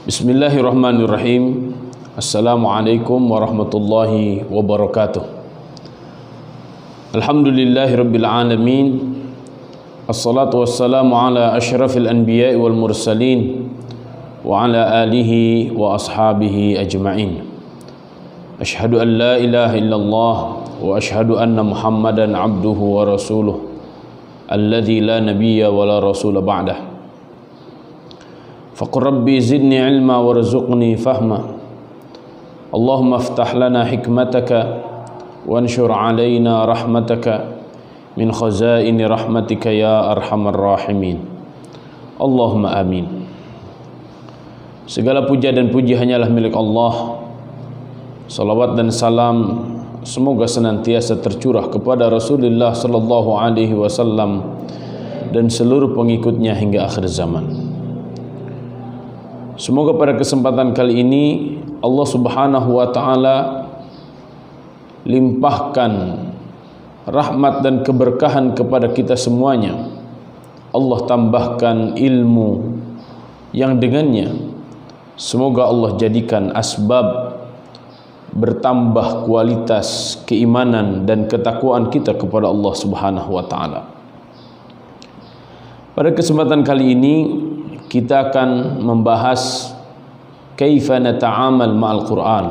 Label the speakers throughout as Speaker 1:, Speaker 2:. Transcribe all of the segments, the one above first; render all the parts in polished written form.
Speaker 1: Bismillahirrahmanirrahim. Assalamualaikum warahmatullahi wabarakatuh. Alhamdulillahirabbil alamin. Assalatu wassalamu ala asyrafil anbiya'i wal mursalin wa ala alihi wa ashabihi ajma'in. Asyhadu an la ilaha illallah wa asyhadu anna Muhammadan abduhu wa rasuluh alladzi la nabiyya wa la rasula ba'dah. Faqur rabbi zidni ilma warzuqni fahma. Allahumma aftah lana hikmataka wanshur alaina rahmataka min khazaini rahmatika ya arhamar rahimin. Allahumma amin. Segala puja dan puji hanyalah milik Allah. Salawat dan salam semoga senantiasa tercurah kepada Rasulullah sallallahu alaihi wasallam dan seluruh pengikutnya hingga akhir zaman. Semoga pada kesempatan kali ini Allah Subhanahu wa taala limpahkan rahmat dan keberkahan kepada kita semuanya. Allah tambahkan ilmu yang dengannya semoga Allah jadikan asbab bertambah kualitas keimanan dan ketakwaan kita kepada Allah Subhanahu wa taala. Pada kesempatan kali ini kita akan membahas kaifa nata'amal ma'al Qur'an.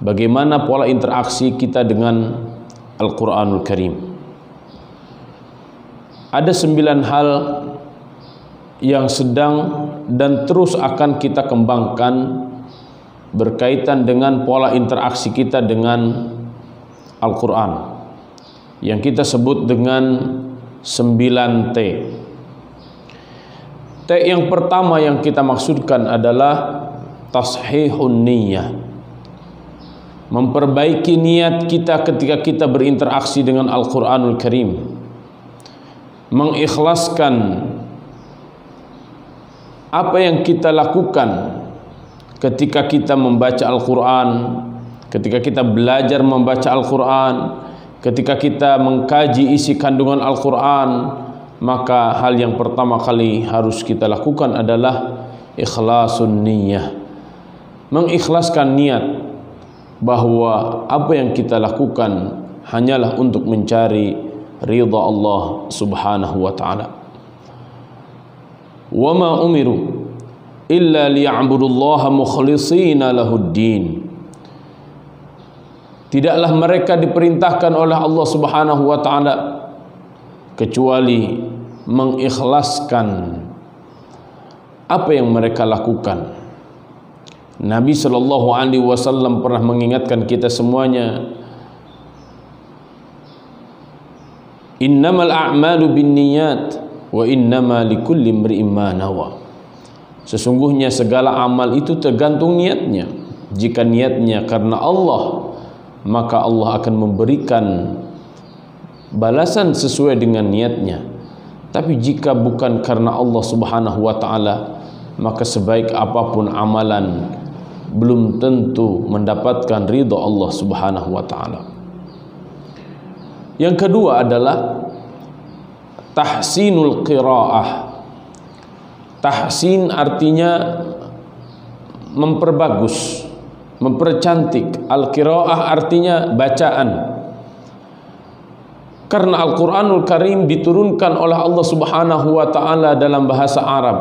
Speaker 1: Bagaimana pola interaksi kita dengan Al-Qur'anul Karim. Ada 9 hal yang sedang dan terus akan kita kembangkan berkaitan dengan pola interaksi kita dengan Al-Qur'an, yang kita sebut dengan 9T. T yang pertama yang kita maksudkan adalah tashihun niyyah. Memperbaiki niat kita ketika kita berinteraksi dengan Al-Qur'anul Karim. Mengikhlaskan apa yang kita lakukan ketika kita membaca Al-Qur'an, ketika kita belajar membaca Al-Qur'an, ketika kita mengkaji isi kandungan Al-Qur'an. Maka hal yang pertama kali harus kita lakukan adalah ikhlasun niyyah. Mengikhlaskan niat bahwa apa yang kita lakukan hanyalah untuk mencari ridha Allah Subhanahu wa taala. Wa ma umiru illa liya'budullaha mukhlishina lahuddin. Tidaklah mereka diperintahkan oleh Allah Subhanahu wa taala kecuali mengikhlaskan apa yang mereka lakukan. Nabi sallallahu alaihi wasallam pernah mengingatkan kita semuanya, innamal a'malu binniyat wa innama likulli imri'in ma nawa. Sesungguhnya segala amal itu tergantung niatnya. Jika niatnya karena Allah, maka Allah akan memberikan balasan sesuai dengan niatnya. Tapi jika bukan karena Allah Subhanahu wa taala, maka sebaik apapun amalan belum tentu mendapatkan ridha Allah Subhanahu wa taala. Yang kedua adalah tahsinul qiraah. Tahsin artinya memperbagus, mempercantik. Al-qiraah artinya bacaan. Karena Al-Qur'anul Karim diturunkan oleh Allah Subhanahu wa taala dalam bahasa Arab,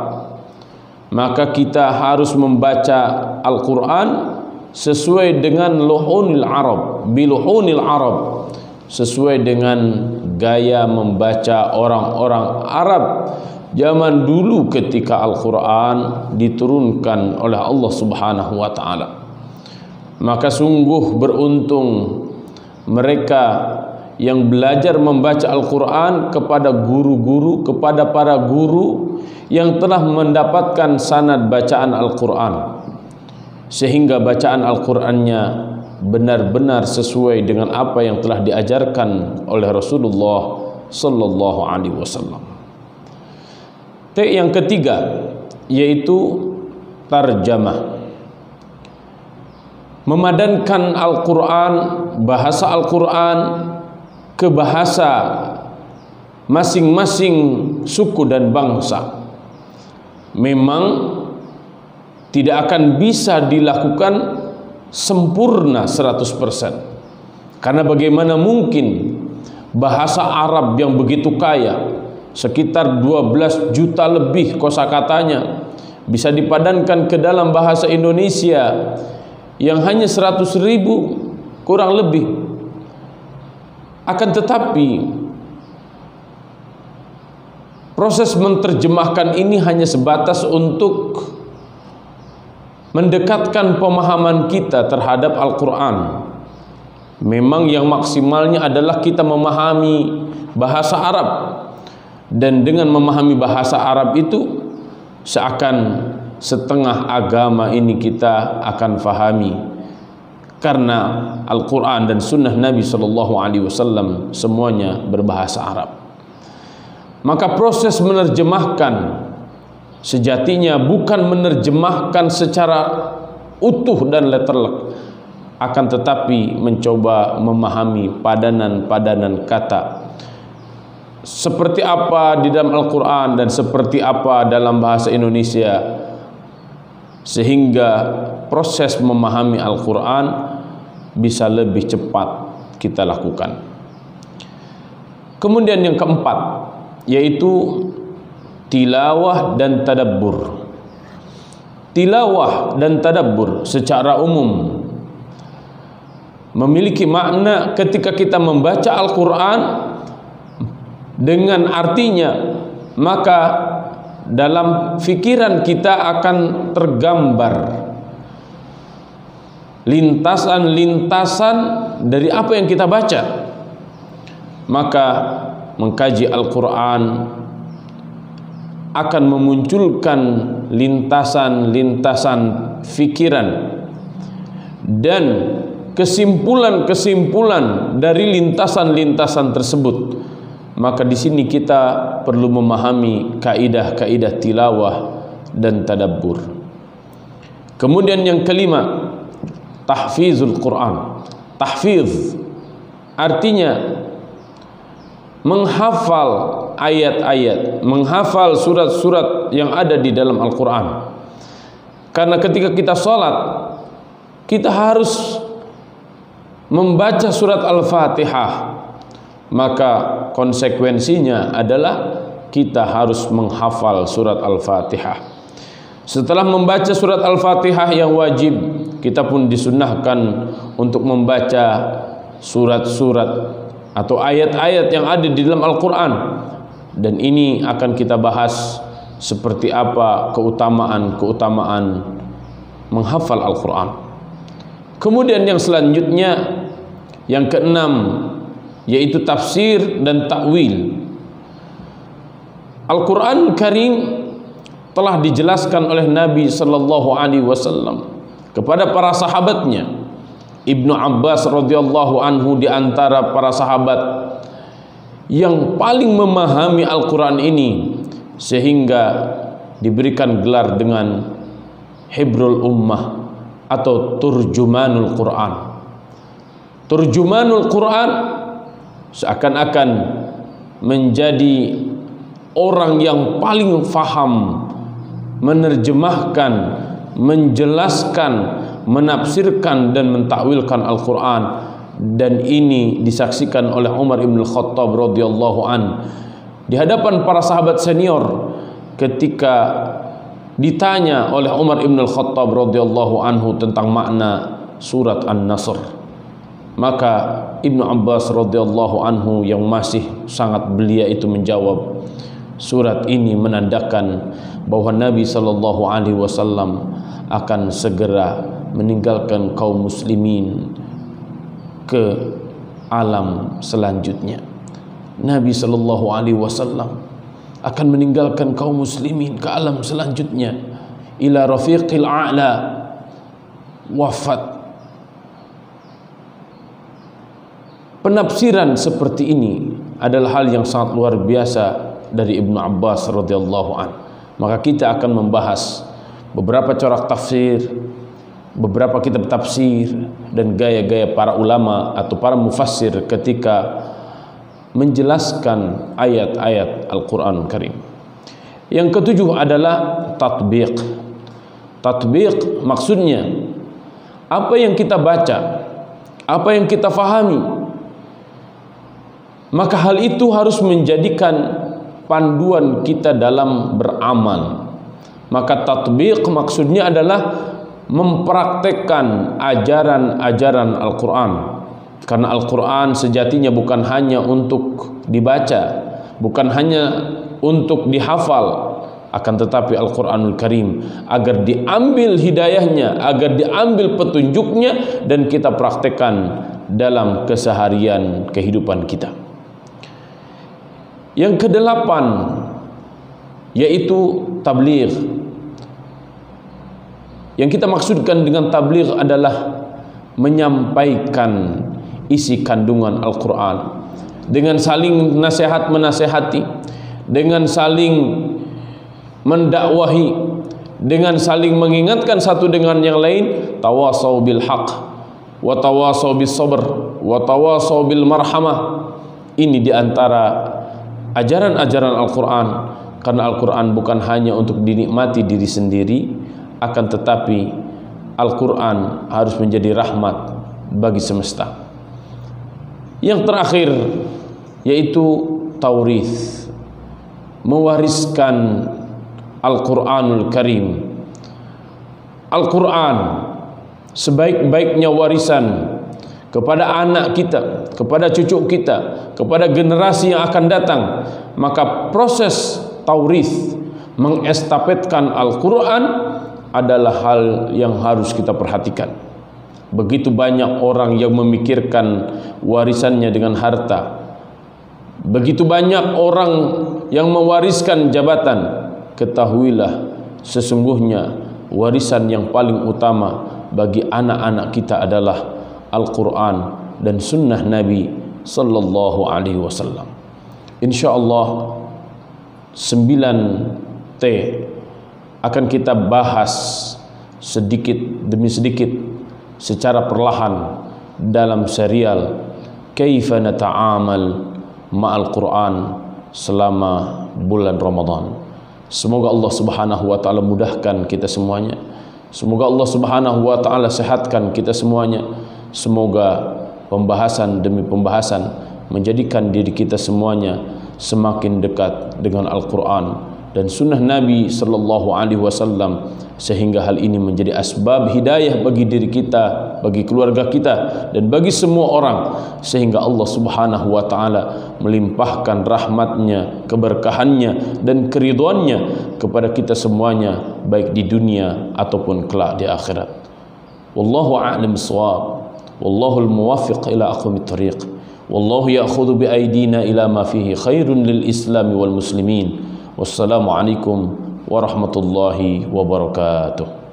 Speaker 1: maka kita harus membaca Al-Qur'an sesuai dengan luhunil Arab, biluhunil Arab, sesuai dengan gaya membaca orang-orang Arab zaman dulu ketika Al-Qur'an diturunkan oleh Allah Subhanahu wa taala. Maka sungguh beruntung mereka yang belajar membaca Al-Qur'an kepada guru-guru, kepada para guru yang telah mendapatkan sanad bacaan Al-Qur'an, sehingga bacaan Al-Qur'annya benar-benar sesuai dengan apa yang telah diajarkan oleh Rasulullah sallallahu alaihi wasallam. T yang ketiga yaitu tarjamah. Memadankan Al-Qur'an, bahasa Al-Qur'an ke bahasa masing-masing suku dan bangsa. Memang tidak akan bisa dilakukan sempurna 100%. Karena bagaimana mungkin bahasa Arab yang begitu kaya, sekitar 12 juta lebih kosakatanya, bisa dipadankan ke dalam bahasa Indonesia yang hanya 100.000 kurang lebih. Akan tetapi proses menerjemahkan ini hanya sebatas untuk mendekatkan pemahaman kita terhadap Al-Quran. Memang yang maksimalnya adalah kita memahami bahasa Arab, dan dengan memahami bahasa Arab itu seakan setengah agama ini kita akan fahami, karena Al-Quran dan Sunnah Nabi SAW semuanya berbahasa Arab. Maka proses menerjemahkan sejatinya bukan menerjemahkan secara utuh dan letterlek, akan tetapi mencoba memahami padanan-padanan kata, seperti apa di dalam Al-Quran dan seperti apa dalam bahasa Indonesia, sehingga proses memahami Al-Quran bisa lebih cepat kita lakukan. Kemudian yang keempat, yaitu tilawah dan tadabbur. Tilawah dan tadabbur secara umum memiliki makna ketika kita membaca Al-Quran dengan artinya, maka dalam fikiran kita akan tergambar lintasan-lintasan dari apa yang kita baca. Maka mengkaji Al-Quran akan memunculkan lintasan-lintasan fikiran dan kesimpulan-kesimpulan dari lintasan-lintasan tersebut. Maka di sini kita perlu memahami kaidah-kaidah tilawah dan tadabbur. Kemudian yang kelima, tahfizul Quran. Tahfiz artinya menghafal ayat-ayat, menghafal surat-surat yang ada di dalam Al-Quran. Karena ketika kita sholat, kita harus membaca surat Al-Fatihah, maka konsekuensinya adalah kita harus menghafal surat Al-Fatihah. Setelah membaca surat Al-Fatihah yang wajib, kita pun disunnahkan untuk membaca surat-surat atau ayat-ayat yang ada di dalam Al-Quran. Dan ini akan kita bahas seperti apa keutamaan-keutamaan menghafal Al-Quran. Kemudian yang selanjutnya, yang keenam, yaitu tafsir dan takwil. Al-Quran Karim telah dijelaskan oleh Nabi SAW kepada para sahabatnya. Ibnu Abbas radhiyallahu anhu di antara para sahabat yang paling memahami Al-Quran ini, sehingga diberikan gelar dengan Hibrul Ummah atau Turjumanul Quran. Turjumanul Quran seakan-akan menjadi orang yang paling faham menerjemahkan, menjelaskan, menafsirkan dan mentakwilkan Al-Quran. Dan ini disaksikan oleh Umar ibn Khattab radhiyallahu an di hadapan para sahabat senior ketika ditanya oleh Umar ibn Khattab radhiyallahu anhu tentang makna surat An-Nasr. Maka Ibnu Abbas radhiyallahu anhu yang masih sangat belia itu menjawab, surat ini menandakan bahwa Nabi sallallahu alaihi wasallam akan segera meninggalkan kaum muslimin ke alam selanjutnya. Nabi sallallahu alaihi wasallam akan meninggalkan kaum muslimin ke alam selanjutnya, ila rafiqil a'la, wafat. Penafsiran seperti ini adalah hal yang sangat luar biasa dari Ibnu Abbas radhiyallahu an. Maka kita akan membahas beberapa corak tafsir, beberapa kitab tafsir, dan gaya-gaya para ulama atau para mufassir ketika menjelaskan ayat-ayat Al-Quran Karim. Yang ketujuh adalah tatbiq. Tatbiq maksudnya apa yang kita baca, apa yang kita fahami, maka hal itu harus menjadikan panduan kita dalam beramal. Maka tatbiq maksudnya adalah mempraktekkan ajaran-ajaran Al-Quran. Karena Al-Quran sejatinya bukan hanya untuk dibaca, bukan hanya untuk dihafal, akan tetapi Al-Quranul Karim agar diambil hidayahnya, agar diambil petunjuknya, dan kita praktekkan dalam keseharian kehidupan kita. Yang kedelapan yaitu tabligh. Yang kita maksudkan dengan tabligh adalah menyampaikan isi kandungan Al-Quran dengan saling nasihat menasehati, dengan saling mendakwahi, dengan saling mengingatkan satu dengan yang lain. Tawasau bil haq wa tawasau bis sabr wa tawasau bil marhamah. Ini diantara ajaran-ajaran Al-Quran. Karena Al-Quran bukan hanya untuk dinikmati diri sendiri, akan tetapi Al-Quran harus menjadi rahmat bagi semesta. Yang terakhir yaitu taurits, mewariskan Al-Quranul Karim. Al-Quran sebaik-baiknya warisan kepada anak kita, kepada cucu kita, kepada generasi yang akan datang. Maka proses taurits, mengestafetkan Al-Quran, adalah hal yang harus kita perhatikan. Begitu banyak orang yang memikirkan warisannya dengan harta, begitu banyak orang yang mewariskan jabatan. Ketahuilah sesungguhnya warisan yang paling utama bagi anak-anak kita adalah Al-Quran dan sunnah Nabi sallallahu alaihi wasallam. InsyaAllah 9T akan kita bahas sedikit demi sedikit secara perlahan dalam serial Kaifa Nata'amal Ma'al Quran selama bulan Ramadan. Semoga Allah Subhanahu wa taala mudahkan kita semuanya. Semoga Allah Subhanahu wa taala sehatkan kita semuanya. Semoga pembahasan demi pembahasan menjadikan diri kita semuanya semakin dekat dengan Al-Quran dan sunnah Nabi sallallahu alaihi wasallam, sehingga hal ini menjadi asbab hidayah bagi diri kita, bagi keluarga kita, dan bagi semua orang, sehingga Allah Subhanahu wa taala melimpahkan rahmatnya, keberkahannya, dan keridhaannya kepada kita semuanya, baik di dunia ataupun kelak di akhirat. Wallahu a'lam bissawab. Wallahu al-muwaffiq ila aqwamit thariq. Wallahu ya'khudhu bi aydina ila ma fihi khairun lil Islam wal muslimin. Wassalamualaikum warahmatullahi wabarakatuh.